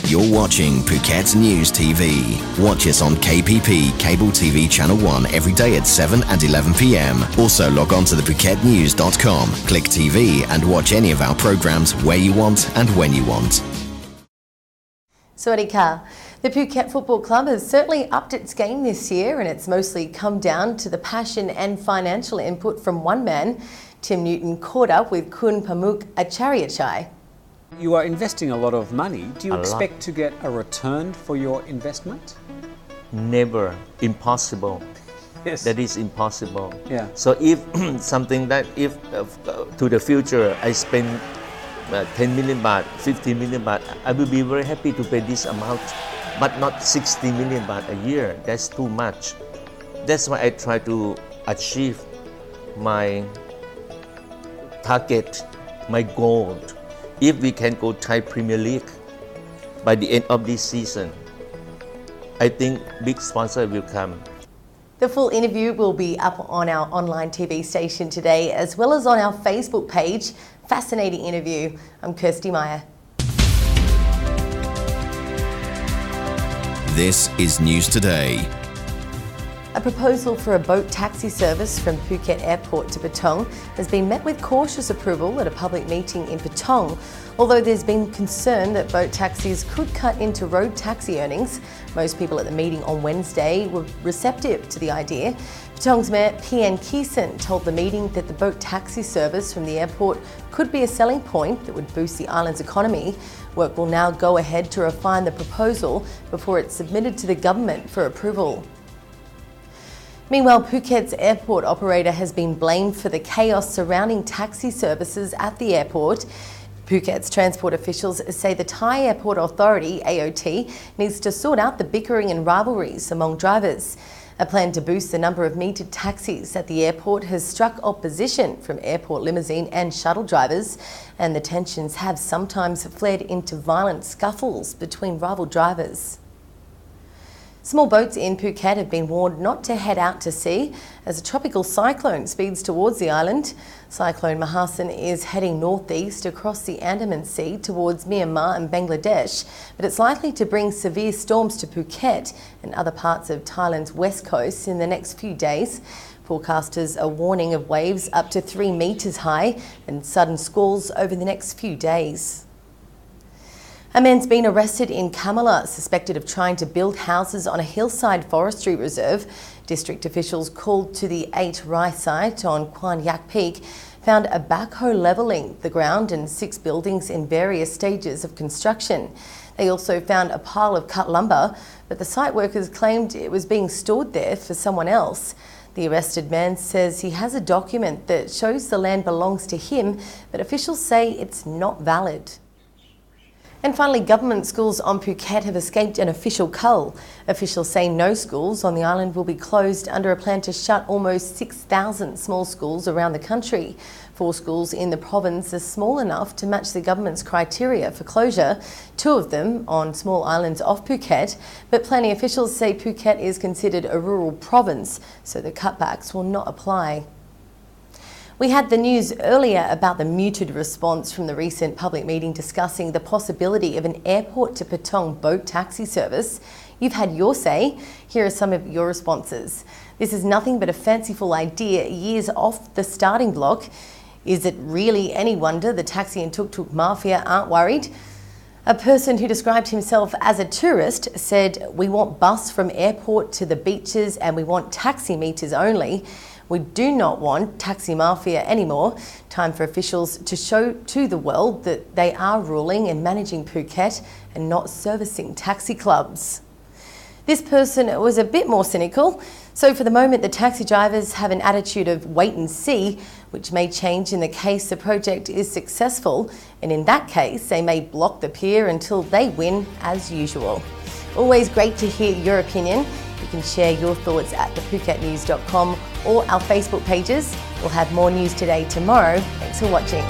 You're watching Phuket News TV. Watch us on KPP Cable TV Channel 1 every day at 7 and 11 p.m. Also log on to thephuketnews.com, click TV and watch any of our programs where you want and when you want. Sawadee ka. The Phuket Football Club has certainly upped its game this year, and it's mostly come down to the passion and financial input from one man. Tim Newton caught up with Kun Pamuk Acharyachai. You are investing a lot of money. Do you expect to get a return for your investment? Never. Impossible. Yes. That is impossible. Yeah. So if something that if to the future I spend 10 million baht, 15 million baht, I will be very happy to pay this amount, but not 60 million baht a year. That's too much. That's why I try to achieve my target, my goal. If we can go Thai Premier League by the end of this season, I think big sponsor will come. The full interview will be up on our online TV station today, as well as on our Facebook page. Fascinating interview. I'm Kirsty Meyer. This is News Today. A proposal for a boat taxi service from Phuket Airport to Patong has been met with cautious approval at a public meeting in Patong. Although there's been concern that boat taxis could cut into road taxi earnings, most people at the meeting on Wednesday were receptive to the idea. Patong's Mayor PN Keeson told the meeting that the boat taxi service from the airport could be a selling point that would boost the island's economy. Work will now go ahead to refine the proposal before it's submitted to the government for approval. Meanwhile, Phuket's airport operator has been blamed for the chaos surrounding taxi services at the airport. Phuket's transport officials say the Thai Airport Authority, AOT, needs to sort out the bickering and rivalries among drivers. A plan to boost the number of metered taxis at the airport has struck opposition from airport limousine and shuttle drivers, and the tensions have sometimes flared into violent scuffles between rival drivers. Small boats in Phuket have been warned not to head out to sea as a tropical cyclone speeds towards the island. Cyclone Mahasan is heading northeast across the Andaman Sea towards Myanmar and Bangladesh, but it's likely to bring severe storms to Phuket and other parts of Thailand's west coast in the next few days. Forecasters are warning of waves up to 3 metres high and sudden squalls over the next few days. A man's been arrested in Kamala, suspected of trying to build houses on a hillside forestry reserve. District officials called to the 8 Rai site on Kwan Yak Peak found a backhoe levelling the ground and 6 buildings in various stages of construction. They also found a pile of cut lumber, but the site workers claimed it was being stored there for someone else. The arrested man says he has a document that shows the land belongs to him, but officials say it's not valid. And finally, government schools on Phuket have escaped an official cull. Officials say no schools on the island will be closed under a plan to shut almost 6,000 small schools around the country. 4 schools in the province are small enough to match the government's criteria for closure, 2 of them on small islands off Phuket. But planning officials say Phuket is considered a rural province, so the cutbacks will not apply. We had the news earlier about the muted response from the recent public meeting discussing the possibility of an airport to Patong boat taxi service. You've had your say. Here are some of your responses. This is nothing but a fanciful idea years off the starting block. Is it really any wonder the taxi and tuk-tuk mafia aren't worried? A person who described himself as a tourist said, "We want bus from airport to the beaches and we want taxi meters only. We do not want taxi mafia anymore. Time for officials to show to the world that they are ruling and managing Phuket and not servicing taxi clubs." This person was a bit more cynical. So for the moment, the taxi drivers have an attitude of wait and see, which may change in the case the project is successful. And in that case, they may block the pier until they win as usual. Always great to hear your opinion. You can share your thoughts at thephuketnews.com or our Facebook pages. We'll have more news today tomorrow. Thanks for watching.